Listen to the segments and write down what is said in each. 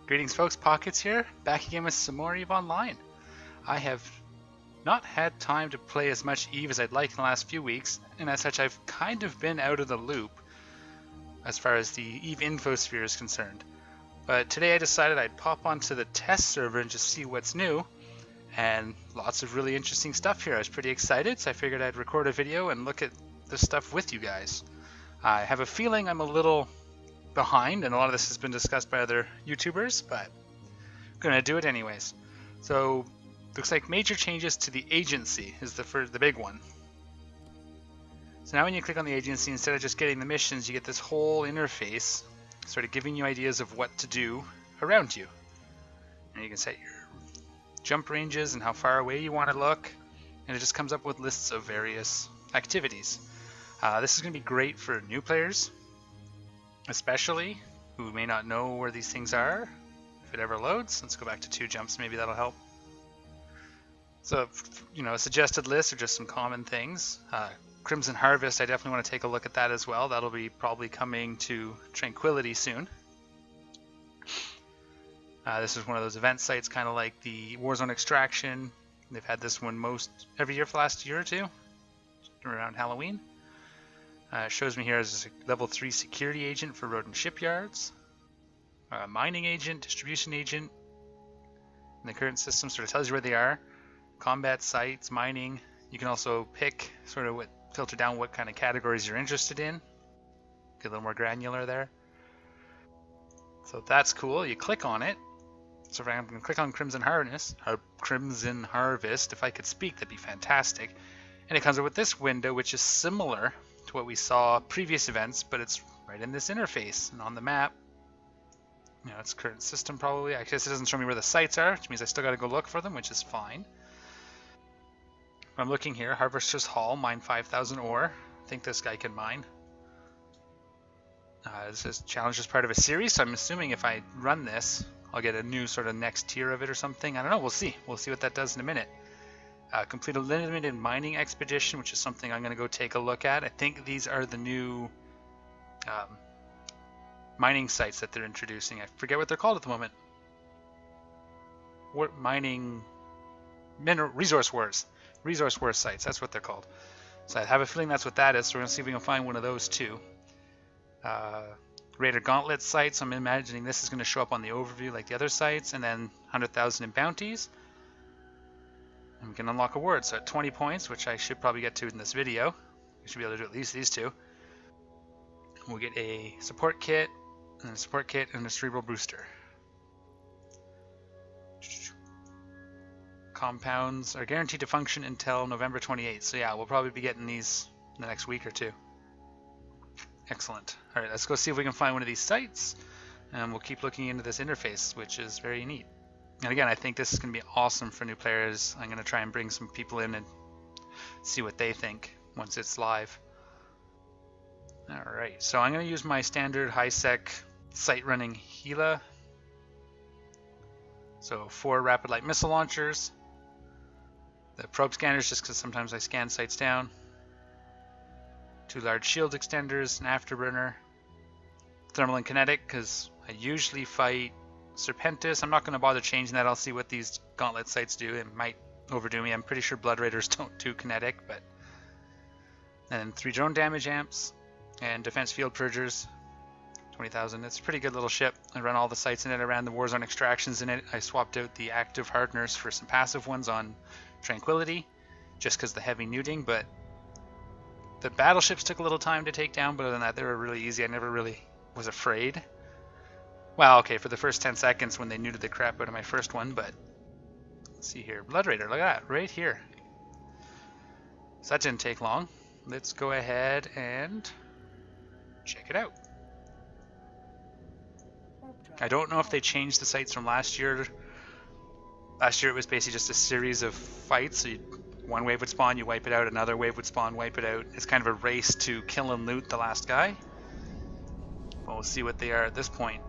Greetings folks, Pockets here, back again with some more EVE Online. I have not had time to play as much EVE as I'd like in the last few weeks, and as such I've kind of been out of the loop as far as the EVE infosphere is concerned. But today I decided I'd pop onto the test server and just see what's new, and lots of really interesting stuff here. I was pretty excited, so I figured I'd record a video and look at this stuff with you guys. I have a feeling I'm a little behind, and a lot of this has been discussed by other YouTubers, but I'm gonna do it anyways. So looks like major changes to the agency is the big one. So now when you click on the agency, instead of just getting the missions, you get this whole interface sort of giving you ideas of what to do around you. And you can set your jump ranges and how far away you want to look, and it just comes up with lists of various activities. This is going to be great for new players, especially who may not know where these things are if it ever loads. Let's go back to 2 jumps, maybe that'll help. So, you know, a suggested list are just some common things. Crimson Harvest, I definitely want to take a look at that as well. That'll be probably coming to Tranquility soon. This is one of those event sites, kind of like the Warzone Extraction. They've had this one most every year for the last year or two, around Halloween. It shows me here as a level 3 security agent for road and shipyards, mining agent, distribution agent. And the current system sort of tells you where they are. Combat sites, mining. You can also pick sort of filter down what kind of categories you're interested in. Get a little more granular there. So that's cool. You click on it. So if I'm going to click on Crimson Harvest, if I could speak, that'd be fantastic. And it comes up with this window, which is similar to what we saw previous events, but it's right in this interface and on the map. You know, it's current system probably. I guess it doesn't show me where the sites are, which means I still got to go look for them, which is fine. I'm looking here, Harvester's Hall, mine 5,000 ore. I think this guy can mine. This is challenge as part of a series, so I'm assuming if I run this, I'll get a new sort of next tier of it or something. I don't know, we'll see. We'll see what that does in a minute. Complete a limited mining expedition, which is something I'm going to go take a look at. I think these are the new mining sites that they're introducing. I forget what they're called at the moment. What mining? Resource Wars. Resource Wars sites, that's what they're called. So I have a feeling that's what that is, so we're going to see if we can find one of those too. Raider Gauntlet sites, I'm imagining this is going to show up on the overview like the other sites, and then 100,000 in bounties. And we can unlock awards, so at 20 points, which I should probably get to in this video. We should be able to do at least these two. We'll get a support kit, and a cerebral booster. Compounds are guaranteed to function until November 28th, so yeah, we'll probably be getting these in the next week or two. Excellent. Alright, let's go see if we can find one of these sites, and we'll keep looking into this interface, which is very neat. And again, I think this is going to be awesome for new players. I'm going to try and bring some people in and see what they think once it's live. Alright, so I'm going to use my standard high-sec site running Gila. So 4 rapid light missile launchers. The probe scanners, just because sometimes I scan sites down. 2 large shield extenders, an afterburner. Thermal and kinetic, because I usually fight Serpentis. I'm not going to bother changing that. I'll see what these gauntlet sites do. It might overdo me. I'm pretty sure Blood Raiders don't do kinetic, but... And then 3 drone damage amps and defense field purgers. 20,000. It's a pretty good little ship. I run all the sites in it. I ran the Warzone Extractions in it. I swapped out the active hardeners for some passive ones on Tranquility, just because the heavy nuding, but the battleships took a little time to take down, but other than that, they were really easy. I never really was afraid. Well, okay, for the first 10 seconds when they nuded the crap out of my first one, but let's see here. Blood Raider, look at that, right here. So that didn't take long. Let's go ahead and check it out. I don't know if they changed the sites from last year. Last year it was basically just a series of fights. So one wave would spawn, you wipe it out, another wave would spawn, wipe it out. It's kind of a race to kill and loot the last guy. Well, we'll see what they are at this point.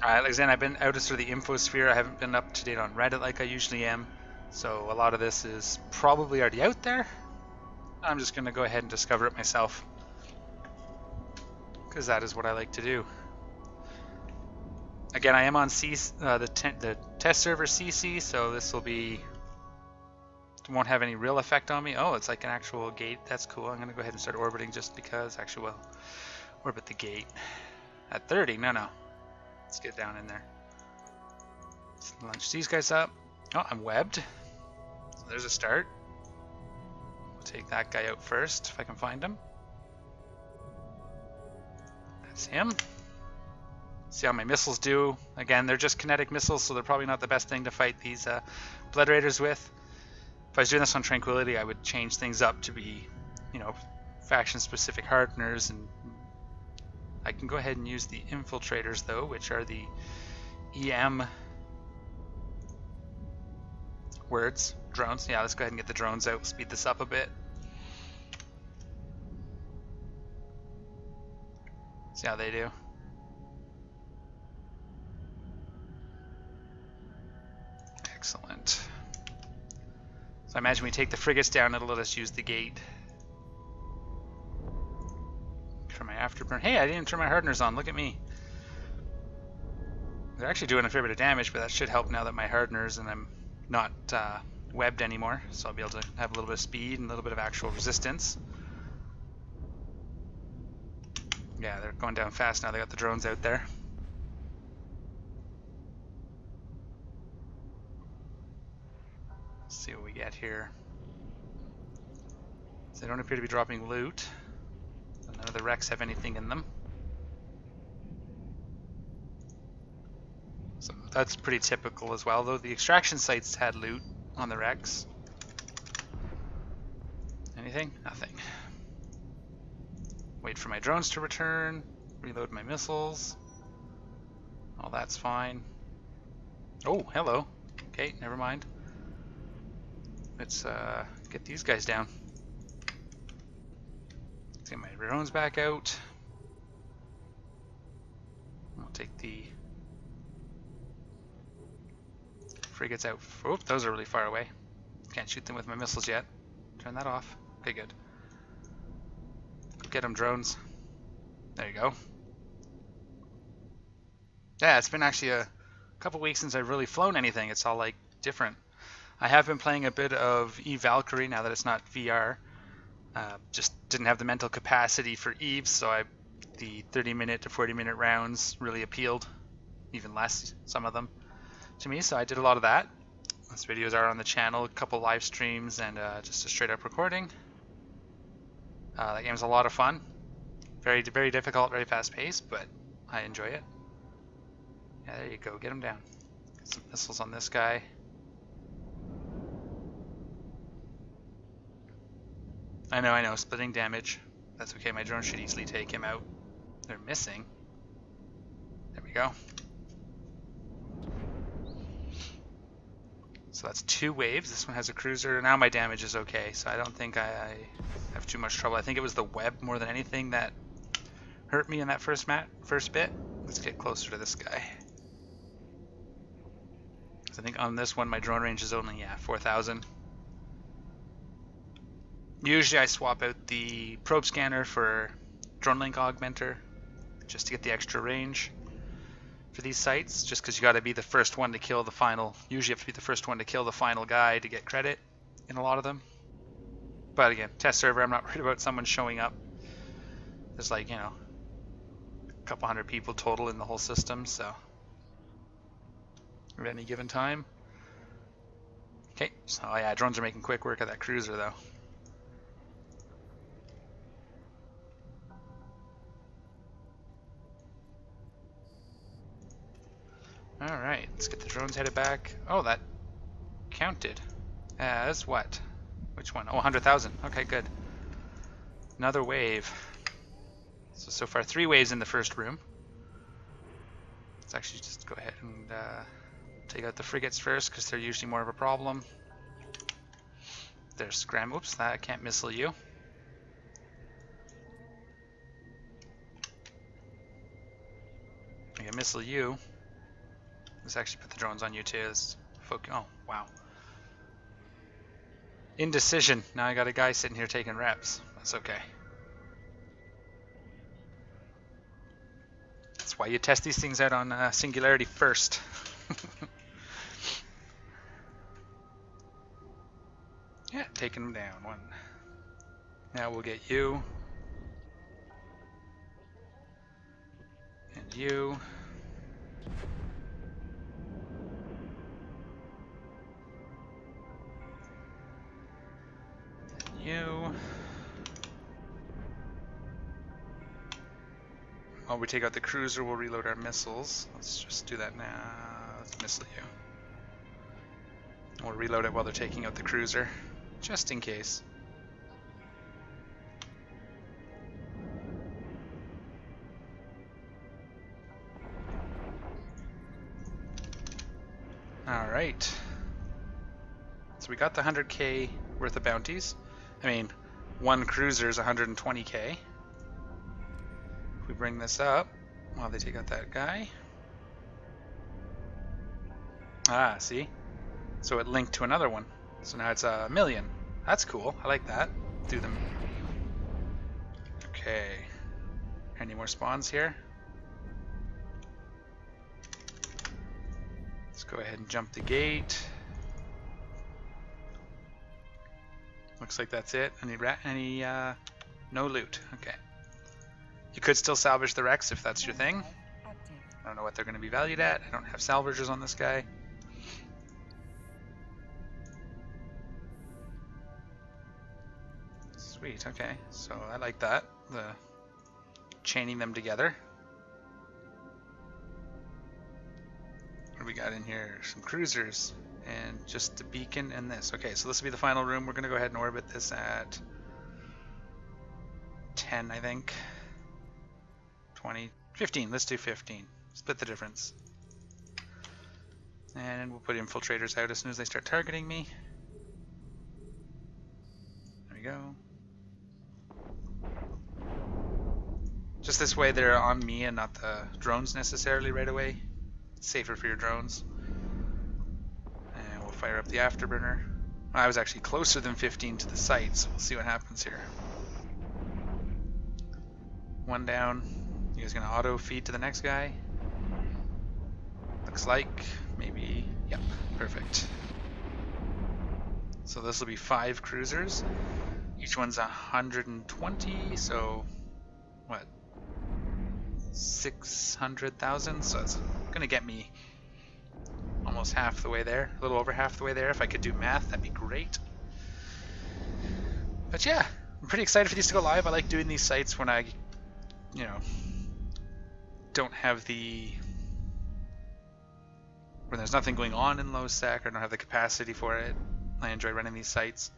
Alright, like I said, I've been out of sort of the infosphere. I haven't been up to date on Reddit like I usually am. So a lot of this is probably already out there. I'm just going to go ahead and discover it myself, because that is what I like to do. Again, I am on the test server CC, so this will be won't have any real effect on me. Oh, it's like an actual gate. That's cool. I'm gonna go ahead and start orbiting just because. Actually, we'll orbit the gate at 30. No, let's get down in there. Let's launch these guys up. Oh, I'm webbed. So there's a start. We'll take that guy out first if I can find him. That's him. See how my missiles do. Again, they're just kinetic missiles, so they're probably not the best thing to fight these Blood Raiders with. If I was doing this on Tranquility, I would change things up to be, you know, faction-specific hardeners, and I can go ahead and use the infiltrators though, which are the EM words, drones. Yeah, let's go ahead and get the drones out, speed this up a bit. See how they do. Excellent. So I imagine we take the frigates down, it'll let us use the gate. For my afterburn. Hey, I didn't even turn my hardeners on, look at me. They're actually doing a fair bit of damage, but that should help now that my hardeners and I'm not webbed anymore. So I'll be able to have a little bit of speed and a little bit of actual resistance. Yeah, they're going down fast now, they got the drones out there. Let's see what we get here. So they don't appear to be dropping loot. None of the wrecks have anything in them. So that's pretty typical as well, though the extraction sites had loot on the wrecks. Anything? Nothing. Wait for my drones to return. Reload my missiles. All that's fine. Oh, hello. Okay, never mind. Let's get these guys down. Let's get my drones back out. I'll take the frigates out. Oh, those are really far away. Can't shoot them with my missiles yet. Turn that off. Okay, good. Go get them, drones. There you go. Yeah, it's been actually a couple weeks since I've really flown anything. It's all like different. I have been playing a bit of Eve Valkyrie now that it's not VR. Just didn't have the mental capacity for Eve, so the 30-minute to 40-minute rounds really appealed, even less, some of them, to me. So I did a lot of that. Those videos are on the channel, a couple live streams, and just a straight-up recording. That game's a lot of fun. Very, very difficult, very fast-paced, but I enjoy it. Yeah, there you go. Get him down. Get some missiles on this guy. I know, splitting damage. That's okay, my drone should easily take him out. They're missing. There we go. So that's 2 waves. This one has a cruiser. Now my damage is okay, so I don't think I have too much trouble. I think it was the web more than anything that hurt me in that first bit. Let's get closer to this guy. So I think on this one my drone range is only 4,000. Usually I swap out the probe scanner for drone link augmenter just to get the extra range for these sites, just because you got to be the first one to kill the final. Usually you have to be the first one to kill the final guy to get credit in a lot of them. But again, test server, I'm not worried about someone showing up. There's like, a couple hundred people total in the whole system, so at any given time. Okay, so yeah, drones are making quick work of that cruiser though. Alright, let's get the drones headed back. Oh, that counted as what? Which one? Oh, 100,000. Okay, good. Another wave. So far 3 waves in the first room. Let's actually just go ahead and take out the frigates first, because they're usually more of a problem. There's scram. Oops, I can't missile you. I can missile you. Let's actually put the drones on you too. Oh, wow. Indecision. Now I got a guy sitting here taking reps. That's okay. That's why you test these things out on Singularity first. Yeah, taking them down. One. Now we'll get you. And you. And you. While we take out the cruiser, we'll reload our missiles. Let's just do that now. Let's missile you. We'll reload it while they're taking out the cruiser, just in case. Alright. So we got the 100k worth of bounties. I mean, one cruiser is 120k. If we bring this up while they take out that guy. Ah, see? So it linked to another one. So now it's 1,000,000. That's cool. I like that. Do them. Okay. Any more spawns here? Let's go ahead and jump the gate. Looks like that's it. Any no loot. Okay. You could still salvage the wrecks if that's your thing. I don't know what they're going to be valued at. I don't have salvagers on this guy. Sweet, okay. So I like that. The chaining them together. What do we got in here? Some cruisers and just a beacon and this. Okay, so this will be the final room. We're going to go ahead and orbit this at 10, I think. 20, 15. Let's do 15. Split the difference. And we'll put infiltrators out as soon as they start targeting me. There we go. Just this way they're on me and not the drones necessarily right away. It's safer for your drones. And we'll fire up the afterburner. I was actually closer than 15 to the site, so we'll see what happens here. One down. You guys gonna auto feed to the next guy? Looks like maybe, yep, perfect. So this will be 5 cruisers. Each one's 120, so what? 600,000, so it's gonna get me almost half the way there, a little over half the way there. If I could do math, that'd be great. But yeah, I'm pretty excited for these to go live. I like doing these sites when I, you know, don't have when there's nothing going on in low sec or don't have the capacity for it. I enjoy running these sites.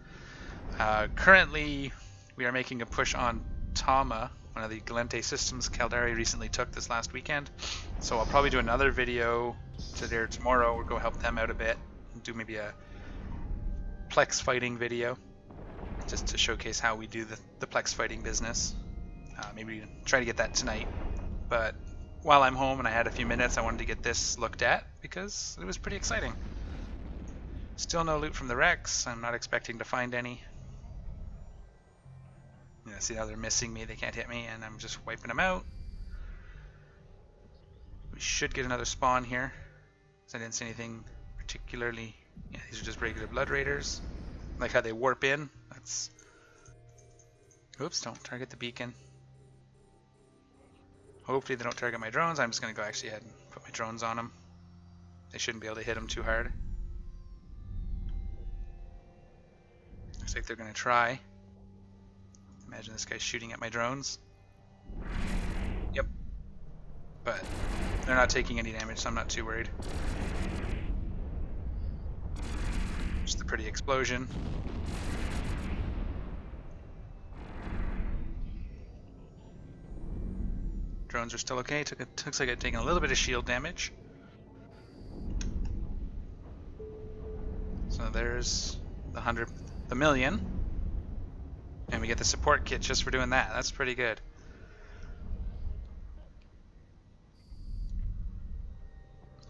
Currently, we are making a push on Tama, one of the Galente systems Caldari recently took this last weekend. So I'll probably do another video today or tomorrow. We'll go help them out a bit and do maybe a Plex fighting video just to showcase how we do the Plex fighting business. Maybe try to get that tonight. But while I'm home and I had a few minutes, I wanted to get this looked at because it was pretty exciting. Still no loot from the wrecks. I'm not expecting to find any. Yeah, see how they're missing me, they can't hit me, and I'm just wiping them out. We should get another spawn here. I didn't see anything particularly. Yeah, these are just regular blood raiders. I like how they warp in. That's. Oops, don't target the beacon. Hopefully they don't target my drones. I'm just going to go actually ahead and put my drones on them. They shouldn't be able to hit them too hard. Looks like they're going to try. Imagine this guy's shooting at my drones. Yep. But they're not taking any damage, so I'm not too worried. Just a pretty explosion. Drones are still okay. Looks like I've taken a little bit of shield damage. So there's the 1,000,000. And we get the support kit just for doing that. That's pretty good.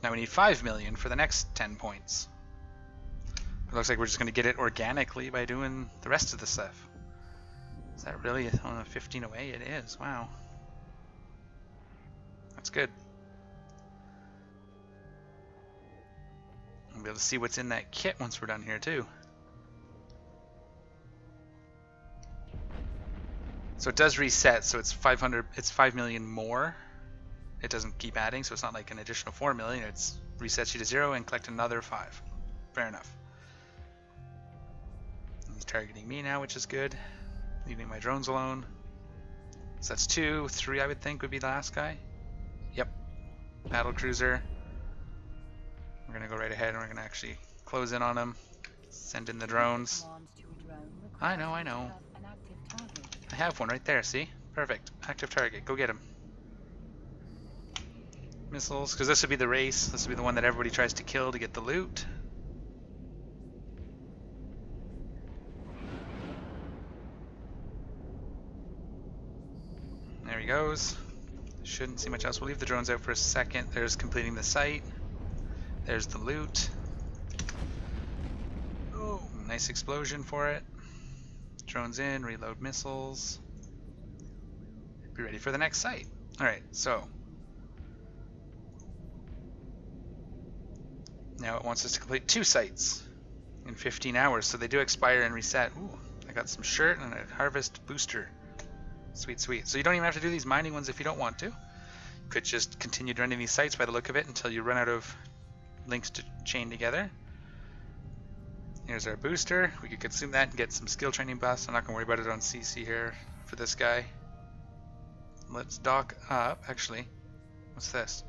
Now we need 5,000,000 for the next 10 points. It looks like we're just going to get it organically by doing the rest of the stuff. Is that really on a 15 away? It is. Wow. That's good. We'll be able to see what's in that kit once we're done here too. So it does reset, so it's 500, it's 5 million more. It doesn't keep adding, so it's not like an additional 4 million. It's resets you to 0 and collect another 5. Fair enough. He's targeting me now, which is good. Leaving my drones alone. So that's 2, 3 I would think would be the last guy. Yep. Battle cruiser. We're gonna go right ahead and we're gonna actually close in on him. Send in the drones. I know. I have one right there, see? Perfect. Active target. Go get him. Missiles, because this would be the race. This would be the one that everybody tries to kill to get the loot. There he goes. Shouldn't see much else. We'll leave the drones out for a second. There's completing the site. There's the loot. Oh, nice explosion for it. Drones in, reload missiles. Be ready for the next site. Alright, so. Now it wants us to complete 2 sites in 15 hours, so they do expire and reset. Ooh, I got some shirt and a harvest booster. Sweet, sweet. So you don't even have to do these mining ones if you don't want to. You could just continue running these sites by the look of it until you run out of links to chain together. Here's our booster. We could consume that and get some skill training buffs. I'm not going to worry about it on CC here for this guy. Let's dock up. Actually, what's this?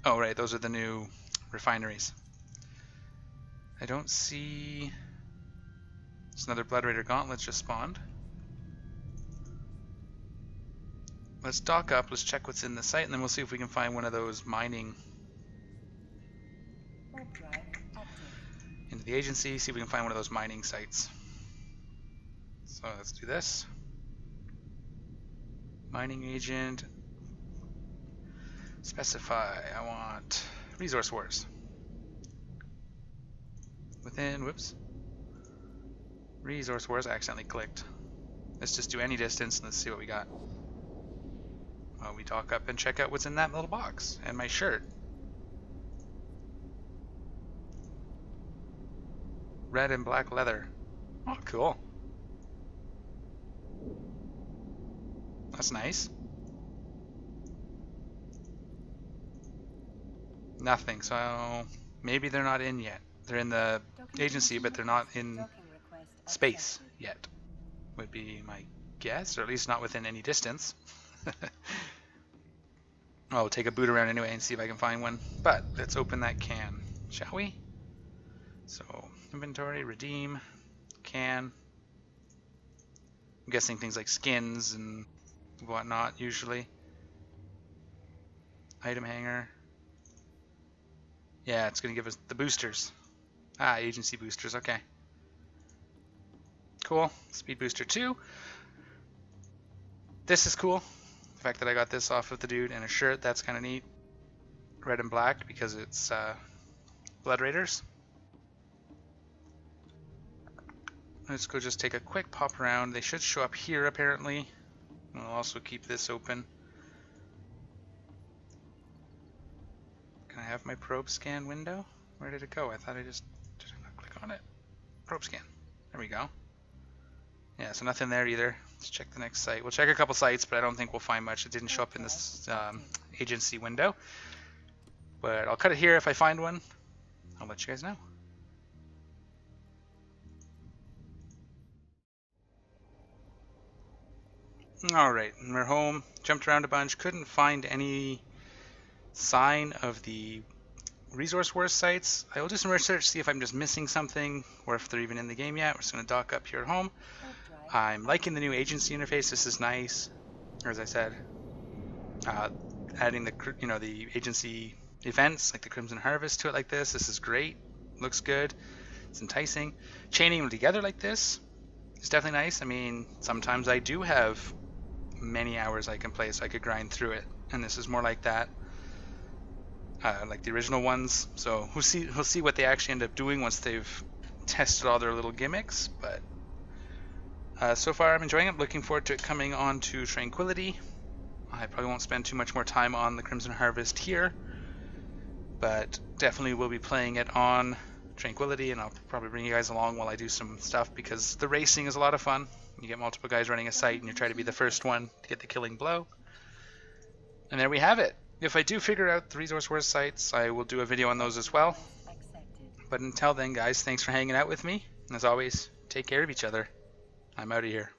Oh, right. Those are the new refineries. I don't see... There's another Blood Raider Gauntlet just spawned. Let's dock up. Let's check what's in the site, and then we'll see if we can find one of those mining... into the agency, see if we can find one of those mining sites. So let's do this. Mining agent. Specify. I want Resource Wars. Within, whoops. Resource Wars, I accidentally clicked. Let's just do any distance and let's see what we got. Well, we dock up and check out what's in that little box. And my shirt. Red and black leather. Oh, cool. That's nice. Nothing, so maybe they're not in yet. They're in the agency, but they're not in space yet. Would be my guess, or at least not within any distance. I'll take a boot around anyway and see if I can find one. But let's open that can, shall we? So... inventory, redeem, can. I'm guessing things like skins and whatnot usually. Item hanger. Yeah, it's going to give us the boosters. Ah, agency boosters, okay. Cool. Speed booster 2. This is cool. The fact that I got this off of the dude and a shirt, that's kind of neat. Red and black because it's Blood Raiders. Let's go just take a quick pop around. They should show up here apparently. We'll also keep this open. Can I have my probe scan window? Where did it go? I thought I just did I not click on it. Probe scan. There we go. Yeah, so nothing there either. Let's check the next site. We'll check a couple sites, but I don't think we'll find much. It didn't show up in this agency window. But I'll cut it here if I find one. I'll let you guys know. Alright, we're home. Jumped around a bunch. Couldn't find any sign of the Resource Wars sites. I will do some research, see if I'm just missing something, or if they're even in the game yet. We're just going to dock up here at home. I'm liking the new agency interface. This is nice. Or as I said, adding the the agency events like the Crimson Harvest to it like this. This is great. Looks good. It's enticing. Chaining them together like this is definitely nice. I mean, sometimes I do have many hours I can play, so I could grind through it, and this is more like that. Like the original ones. So we'll see what they actually end up doing once they've tested all their little gimmicks. But so far I'm enjoying it. Looking forward to it coming on to Tranquility. I probably won't spend too much more time on the Crimson Harvest here, but definitely will be playing it on Tranquility, and I'll probably bring you guys along while I do some stuff, because the racing is a lot of fun. You get multiple guys running a site and you try to be the first one to get the killing blow. And there we have it. If I do figure out the Resource Wars sites, I will do a video on those as well. But until then, guys, thanks for hanging out with me. And as always, take care of each other. I'm out of here.